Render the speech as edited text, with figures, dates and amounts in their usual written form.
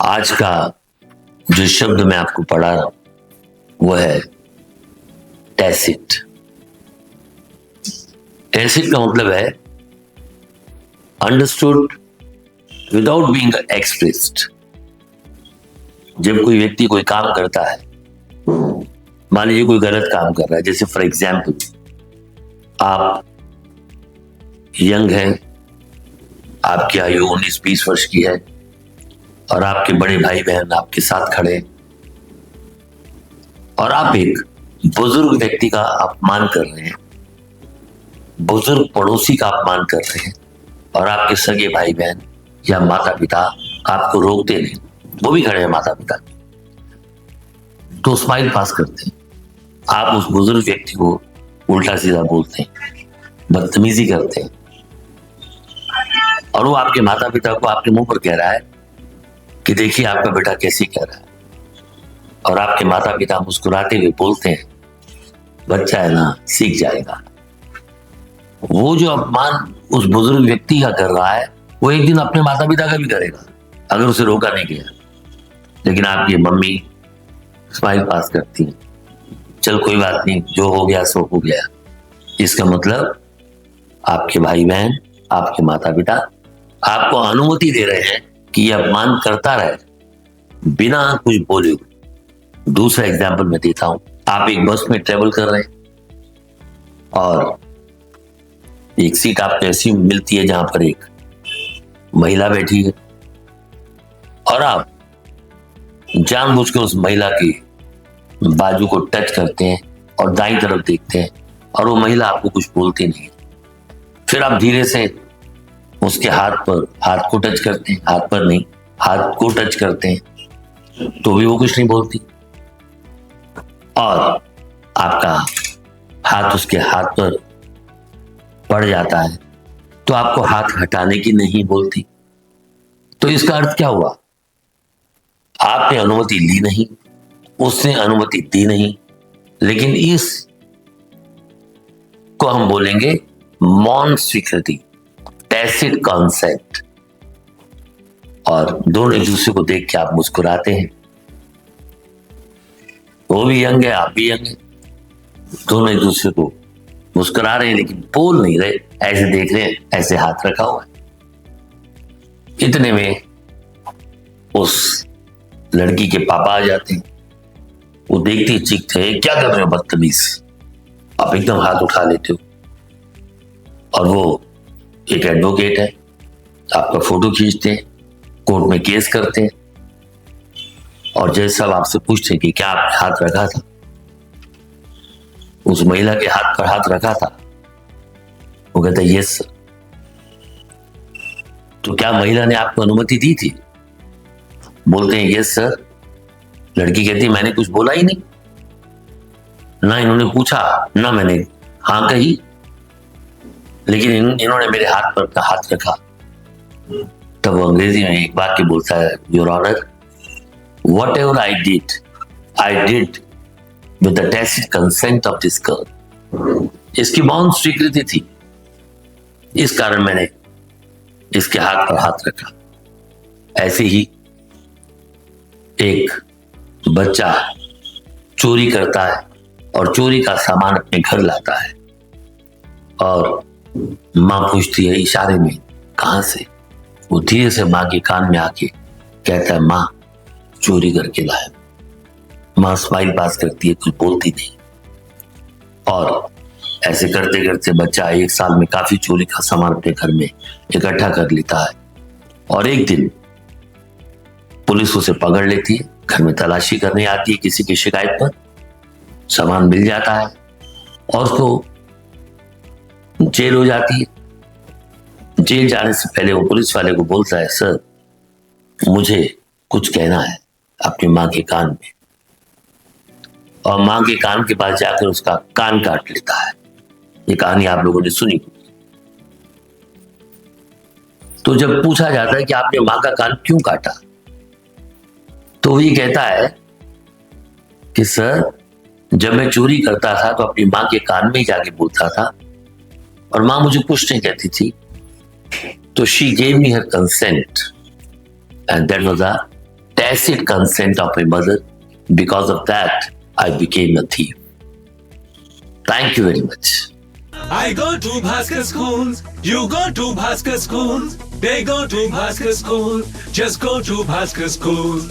आज का जो शब्द मैं आपको पढ़ा रहा हूं वो है टैसिट। टैसिट का मतलब है अंडरस्टूड विदाउट बीइंग एक्सप्रेस्ड। जब कोई व्यक्ति कोई काम करता है, मान लीजिए कोई गलत काम कर रहा है, जैसे फॉर एग्जाम्पल आप यंग हैं, आपकी आयु 19-20 वर्ष की है और आपके बड़े भाई बहन आपके साथ खड़े और आप एक बुजुर्ग व्यक्ति का अपमान कर रहे हैं, बुजुर्ग पड़ोसी का अपमान कर रहे हैं और आपके सगे भाई बहन या माता पिता आपको रोकते नहीं, वो भी खड़े हैं माता पिता, तो स्माइल पास करते हैं। आप उस बुजुर्ग व्यक्ति को उल्टा सीधा बोलते हैं, बदतमीजी करते हैं और वो आपके माता पिता को आपके मुंह पर कह रहा है कि देखिए आपका बेटा कैसे कह रहा है, और आपके माता पिता मुस्कुराते हुए बोलते हैं बच्चा है ना, सीख जाएगा। वो जो अपमान उस बुजुर्ग व्यक्ति का कर रहा है वो एक दिन अपने माता पिता का भी करेगा अगर उसे रोका नहीं गया। लेकिन आपकी मम्मी स्माइल पास करती है, चल कोई बात नहीं, जो हो गया सो हो गया। इसका मतलब आपके भाई बहन, आपके माता पिता आपको अनुमति दे रहे हैं कि यह अपमान करता रहे बिना कुछ बोले। दूसरा एग्जाम्पल मैं देता हूं, आप एक बस में ट्रेवल कर रहे हैं और एक सीट आपको ऐसी मिलती है जहां पर एक महिला बैठी है और आप जानबूझकर उस महिला की बाजू को टच करते हैं और दाईं तरफ देखते हैं और वो महिला आपको कुछ बोलती नहीं। फिर आप धीरे से उसके हाथ को टच करते हैं, हाथ पर नहीं, हाथ को टच करते हैं तो भी वो कुछ नहीं बोलती और आपका हाथ उसके हाथ पर पड़ जाता है तो आपको हाथ हटाने की नहीं बोलती। तो इसका अर्थ क्या हुआ? आपने अनुमति ली नहीं, उसने अनुमति दी नहीं, लेकिन इस को हम बोलेंगे मौन स्वीकृति, टैसिट कॉन्सेप्ट। और दोनों एक दूसरे को देख के आप मुस्कुराते हैं, वो भी यंग है, आप भी यंग है, दोनों एक दूसरे को मुस्कुरा रहे हैं लेकिन बोल नहीं रहे, ऐसे देख रहे हैं, ऐसे हाथ रखा हुआ है। इतने में उस लड़की के पापा आ जाते हैं, वो देखते ही चीखते हैं, क्या कर रहे हो बदतमीज। आप एकदम हाथ उठा लेते हो और वो एक एडवोकेट है, आपका फोटो खींचते हैं, कोर्ट में केस करते हैं और जैसे सब आपसे पूछते हैं कि क्या आपने हाथ रखा था, उस महिला के हाथ पर हाथ रखा था, वो कहता है यस सर। तो क्या महिला ने आपको अनुमति दी थी? बोलते हैं यस सर। लड़की कहती है मैंने कुछ बोला ही नहीं, ना इन्होंने पूछा ना मैंने हाँ कही, लेकिन इन्होंने मेरे हाथ पर हाथ रखा। तब वो अंग्रेजी में एक वाक्य बोलता है, your honour, whatever I did with the tacit consent of this girl. इसकी मौन स्वीकृति थी, इस कारण मैंने इसके हाथ पर हाथ रखा। ऐसे ही एक बच्चा चोरी करता है और चोरी का सामान अपने घर लाता है और मां पूछती है इशारे में कहां से, वो धीरे से मां के कान में आके कहता है मां चोरी करके लाया। मां स्माइल पास करती है, कुछ बोलती नहीं और ऐसे करते करते बच्चा 1 साल में काफी चोरी का सामान अपने घर में इकट्ठा कर लेता है और एक दिन पुलिस उसे पकड़ लेती है, घर में तलाशी करने आती है किसी की शिकायत पर, सामान मिल जाता है और उसको जेल हो जाती है। जेल जाने से पहले वो पुलिस वाले को बोलता है सर मुझे कुछ कहना है अपनी मां के कान में, और मां के कान के पास जाकर उसका कान काट लेता है। ये कहानी आप लोगों ने सुनी। तो जब पूछा जाता है कि आपने मां का कान क्यों काटा, तो वो ये कहता है कि सर जब मैं चोरी करता था तो अपनी मां के कान में ही जाके बोलता था और मां मुझे कुछ नहीं कहती थी, तो she gave me her consent and that was a tacit consent of my mother. Because of that, I became a thief. Thank you very much. I go to Bhaskar schools, you go to Bhaskar schools, they go to Bhaskar schools, just go to Bhaskar schools.